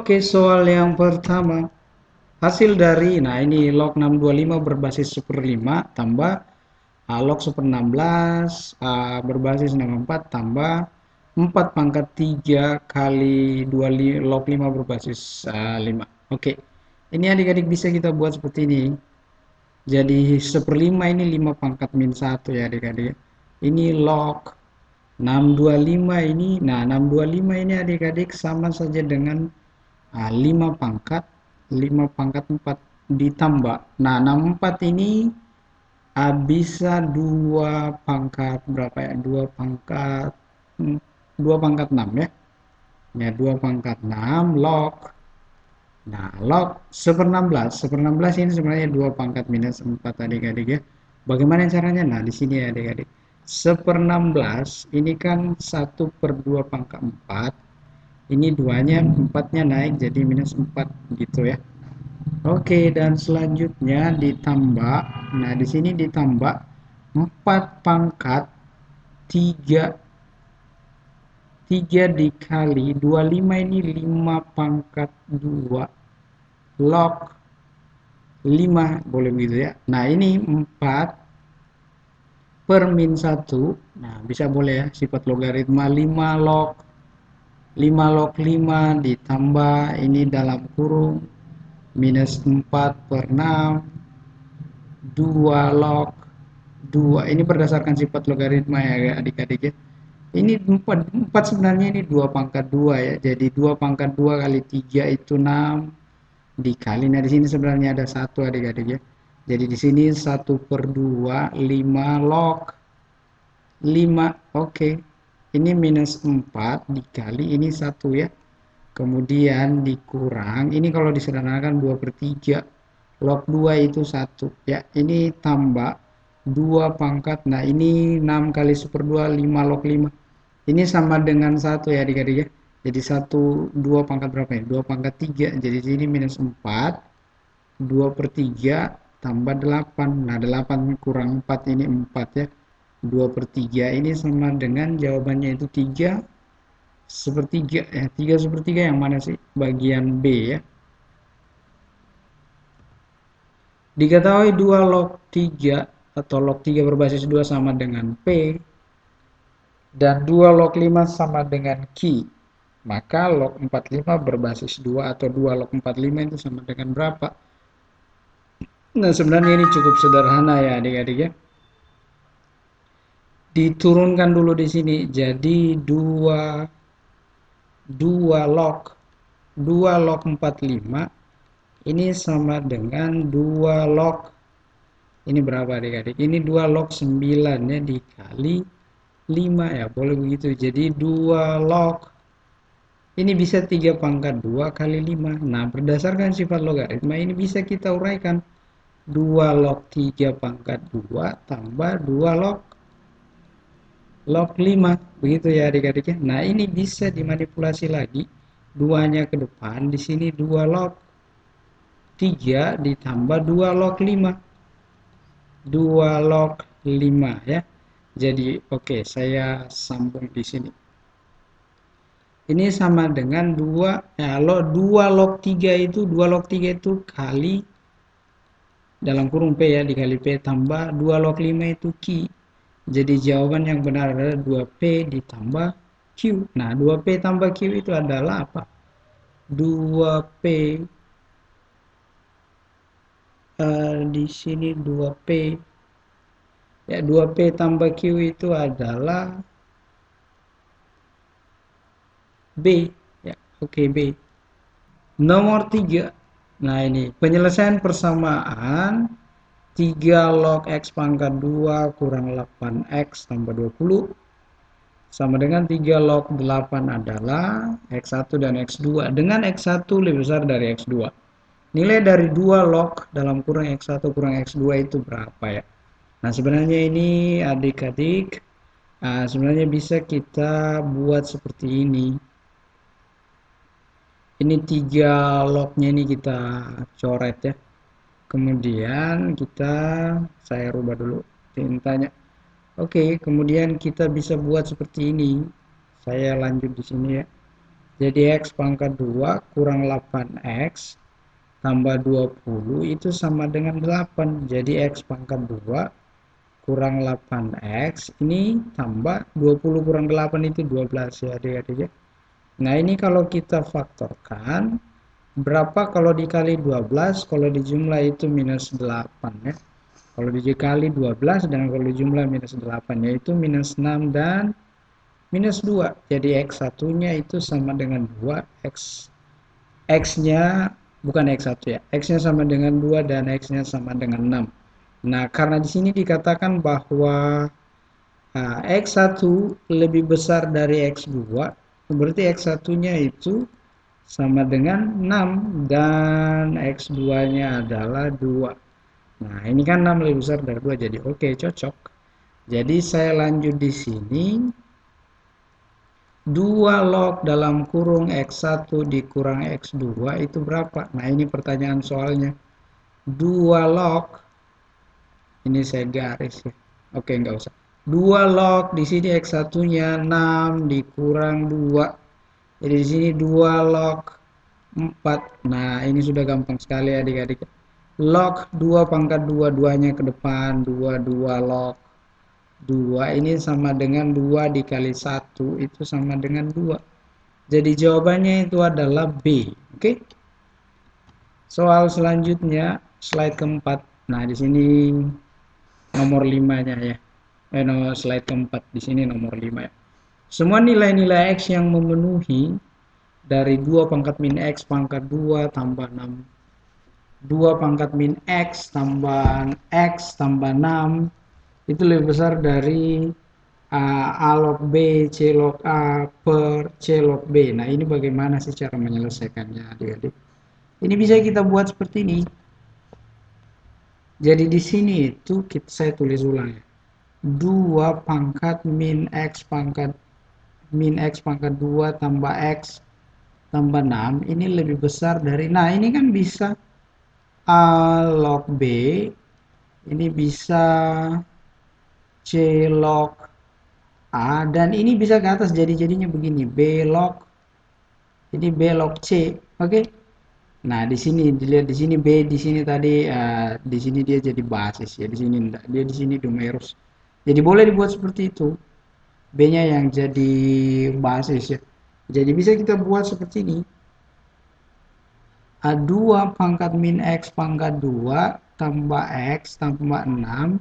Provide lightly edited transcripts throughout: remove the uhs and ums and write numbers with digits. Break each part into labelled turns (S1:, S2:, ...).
S1: Oke, soal yang pertama. Hasil dari, nah ini log 625 berbasis super 5 tambah log super 16 berbasis 64 tambah 4 pangkat 3 kali 2 log 5 berbasis 5. Oke, ini adik-adik bisa kita buat seperti ini. Jadi seperlima ini 5 pangkat min 1 ya adik-adik. Ini log 625 ini, nah 625 ini adik-adik sama saja dengan 5 pangkat 4 ditambah. Nah 64 ini bisa 2 pangkat berapa ya? 2 pangkat 2 pangkat 6 ya. Ya 2 pangkat 6 log. Nah, log 1/16. 1/16 ini sebenarnya 2 pangkat minus 4 adik-adik ya. Bagaimana caranya? Nah, di sini ya adik-adik. 1/16 ini kan 1/2 pangkat 4. Ini duanya 4-nya naik jadi minus 4 gitu ya. Oke, dan selanjutnya ditambah. Nah, di sini ditambah 4 pangkat 3 dikali 25 ini 5 pangkat 2 log 5 boleh begitu ya. Nah, ini 4 per min 1. Nah, bisa boleh ya sifat logaritma 5 log 5 ditambah ini dalam kurung minus 4 per 6 2 log 2. Ini berdasarkan sifat logaritma ya adik-adik ya. Ini 4 sebenarnya ini 2 pangkat 2 ya. Jadi 2 pangkat 2 kali 3 itu 6 dikali. Nah, di sini sebenarnya ada 1 adik-adik ya. Jadi di sini 1/2 5 log 5. Oke. Ini minus 4 dikali ini 1 ya. Kemudian dikurang, ini kalau disederhanakan 2/3. Log 2 itu 1 ya. Ini tambah 2 pangkat. Nah, ini 6 kali super 2 5 log 5. Ini sama dengan 1 ya adik-adik ya. Jadi 2 pangkat berapa ya? 2 pangkat 3. Jadi sini minus 4. 2/3 tambah 8. Nah, 8 kurang 4 ini 4 ya. 2/3 ini sama dengan jawabannya itu 3/3 ya. 3/3 yang mana sih? Bagian B ya. Diketahui 2 log 3 atau log 3 berbasis 2 sama dengan P dan 2 log 5 sama dengan Q. Maka log 45 berbasis 2 atau 2 log 45 itu sama dengan berapa? Nah, sebenarnya ini cukup sederhana ya adik-adik ya. Diturunkan dulu di sini. Jadi 2 log 45 ini sama dengan 2 log, ini berapa adik-adik? Ini 2 log 9 ya dikali 5 ya, boleh begitu. Jadi 2 log ini bisa 3 pangkat 2 kali 5. Nah, berdasarkan sifat logaritma ini bisa kita uraikan. 2 log 3 pangkat 2 tambah 2 log 5. Begitu ya adik-adik ya. Nah, ini bisa dimanipulasi lagi. 2-nya ke depan, di sini 2 log 3 ditambah 2 log 5. 2 log 5 ya. Jadi, oke, saya sambung di sini. Ini sama dengan 2 ya, 2 log 3 itu 2 log 3 itu kali dalam kurung P ya, dikali P tambah 2 log 5 itu Q. Jadi jawaban yang benar adalah 2P ditambah Q. Nah, 2P tambah Q itu adalah apa? 2P di sini 2P ya, 2P tambah Q itu adalah B ya. Oke, B. Nomor 3. Nah, ini penyelesaian persamaan 3 log X pangkat 2 kurang 8X tambah 20 sama dengan 3 log 8 adalah X1 dan X2 dengan X1 lebih besar dari X2. Nilai dari 2 log dalam kurung X1 kurang X2 itu berapa ya? Nah, sebenarnya ini adik-adik sebenarnya bisa kita buat seperti ini. Ini 3 lognya ini kita coret ya. Kemudian saya rubah dulu tintanya. Oke, kemudian kita bisa buat seperti ini. Saya lanjut di sini ya. Jadi X pangkat 2 kurang 8X tambah 20 itu sama dengan 8. Jadi X pangkat 2 kurang 8X ini tambah 20 kurang 8 itu 12 ya adik-adik ya. Nah ini kalau kita faktorkan, berapa kalau dikali 12, kalau dijumlah itu minus 8 ya. Kalau dikali 12 dan kalau dijumlah minus 8 yaitu minus 6 dan minus 2. Jadi X satunya itu sama dengan 2, X-nya bukan X1 ya, X-nya sama dengan 2 dan X-nya sama dengan 6. Nah, karena di sini dikatakan bahwa X1 lebih besar dari X2, berarti X1-nya itu sama dengan 6 dan X2-nya adalah 2. Nah, ini kan 6 lebih besar dari 2, jadi oke, cocok. Jadi saya lanjut di sini. 2 log dalam kurung X1 dikurang X2 itu berapa? Nah, ini pertanyaan soalnya. 2 log, ini saya garis ya. Oke, enggak usah. 2 log di sini X1-nya 6 dikurang 2. Jadi di sini 2 log 4. Nah, ini sudah gampang sekali adik-adik. Log 2 pangkat 2, 2-nya ke depan, 2 log 2 ini sama dengan 2 dikali 1 itu sama dengan 2. Jadi jawabannya itu adalah B. Oke. Soal selanjutnya slide keempat. Nah, di sini nomor 5-nya ya. No, slide keempat di sini nomor 5 ya. Semua nilai-nilai X yang memenuhi dari 2 pangkat min X pangkat 2 tambah 6. 2 pangkat min X tambah 6 itu lebih besar dari A log B, C log A per C log B. Nah, ini bagaimana sih cara menyelesaikannya adik-adik? Ini bisa kita buat seperti ini. Jadi di sini itu saya tulis ulang ya. 2 pangkat min X pangkat 2 tambah X tambah 6 ini lebih besar dari, nah ini kan bisa A log B, ini bisa C log A, dan ini bisa ke atas jadinya begini, B log, ini B log C. Oke. Nah, di sini dilihat, di sini B, di sini tadi di sini dia jadi basis ya, di sini enggak. Dia di sini numerus. Jadi boleh dibuat seperti itu. B-nya yang jadi basis ya. Jadi bisa kita buat seperti ini. A2 pangkat min X pangkat 2 tambah X tambah 6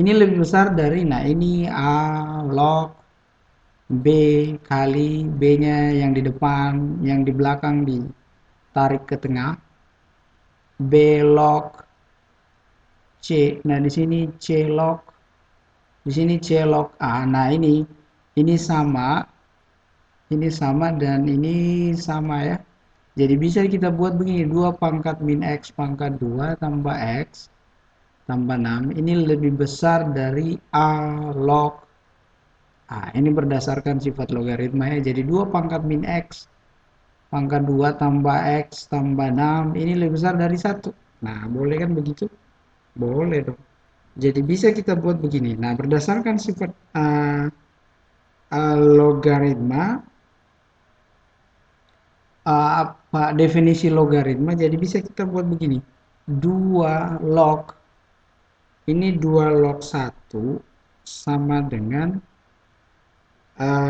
S1: ini lebih besar dari, nah ini A log B kali B-nya yang di depan, yang di belakang ditarik ke tengah, B log C. Nah, di sini C log, di sini C log A. Nah, ini sama dan ini sama ya. Jadi bisa kita buat begini, 2 pangkat min X pangkat 2 tambah X tambah 6 ini lebih besar dari A log A. Ini berdasarkan sifat logaritma ya. Jadi 2 pangkat min X pangkat 2 tambah X tambah 6 ini lebih besar dari 1. Nah, boleh kan begitu? Boleh dong. Jadi bisa kita buat begini. Nah, berdasarkan sifat logaritma, apa definisi logaritma, jadi bisa kita buat begini. 2 log, ini 2 log 1 sama dengan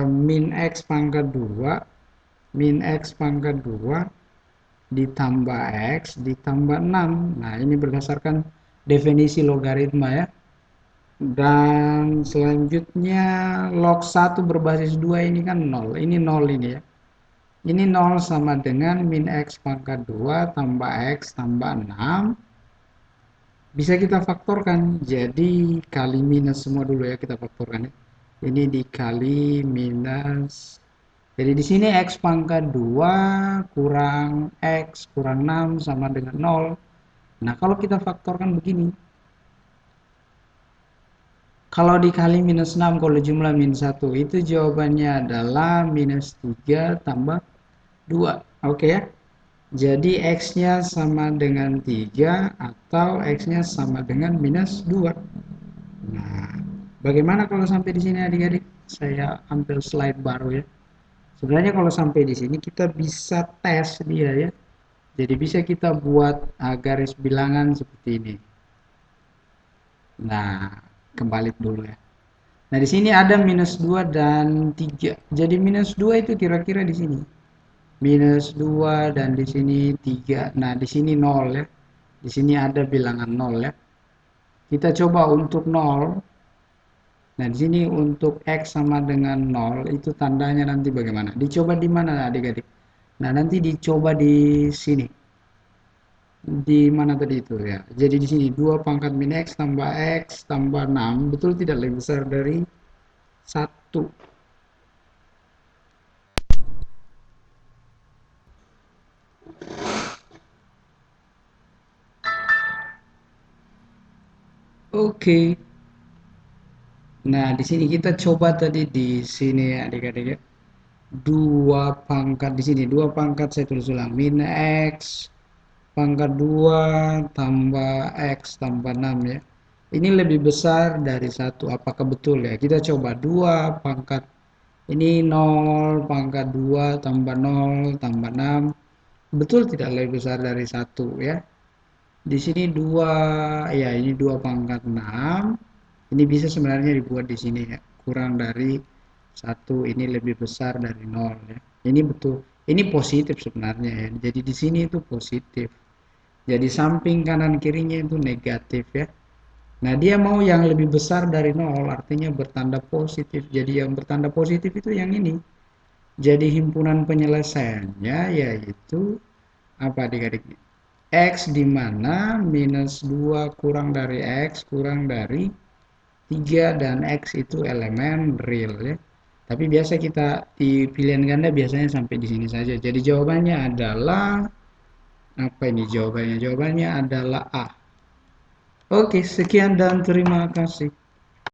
S1: min X pangkat 2 min X pangkat 2 ditambah X ditambah 6. Nah, ini berdasarkan definisi logaritma ya. Dan selanjutnya log 1 berbasis 2 ini kan 0. Ini 0 ini ya. Ini 0 sama dengan min X pangkat 2 tambah X tambah 6. Bisa kita faktorkan. Jadi kali minus semua dulu ya, kita faktorkan ya. Ini dikali minus. Jadi di sini X pangkat 2 kurang X kurang 6 sama dengan 0. Nah, kalau kita faktorkan begini. Kalau dikali minus 6, kalau jumlah minus 1, itu jawabannya adalah minus 3 tambah 2. Oke ya. Jadi X-nya sama dengan 3 atau X-nya sama dengan minus 2. Nah, bagaimana kalau sampai di sini adik-adik? Saya ambil slide baru ya. Sebenarnya kalau sampai di sini kita bisa tes dia ya. Jadi bisa kita buat garis bilangan seperti ini. Nah, kembali dulu ya. Nah, di sini ada minus 2 dan 3. Jadi minus 2 itu kira-kira di sini. Minus 2 dan di sini 3. Nah, di sini 0 ya. Di sini ada bilangan 0 ya. Kita coba untuk 0. Nah, di sini untuk X sama dengan 0 itu tandanya nanti bagaimana? Dicoba di mana adik-adik? Nah, nanti dicoba di sini. Di mana tadi itu ya? Jadi di sini 2 pangkat min X tambah 6 betul tidak lebih besar dari 1. Oke. Nah, di sini kita coba tadi di sini ya adik-adik ya. 2 pangkat di sini, 2 pangkat saya tulis ulang min X pangkat 2 tambah X tambah 6 ya. Ini lebih besar dari 1. Apakah betul ya? Kita coba 2 pangkat ini 0 pangkat 2 tambah 0 tambah 6. Betul tidak lebih besar dari 1 ya? Di sini 2 ya, ini 2 pangkat 6. Ini bisa sebenarnya dibuat di sini ya. Kurang dari 1 ini lebih besar dari 0 ya. Ini betul. Ini positif sebenarnya ya. Jadi di sini itu positif. Jadi samping kanan kirinya itu negatif ya. Nah, dia mau yang lebih besar dari 0 artinya bertanda positif. Jadi yang bertanda positif itu yang ini. Jadi himpunan penyelesaiannya yaitu apa adik-adik? X di mana minus 2 kurang dari X kurang dari 3 dan X itu elemen real ya. Tapi biasa kita di pilihan ganda biasanya sampai di sini saja. Jadi jawabannya adalah apa ini jawabannya? Jawabannya adalah A. Oke, sekian dan terima kasih.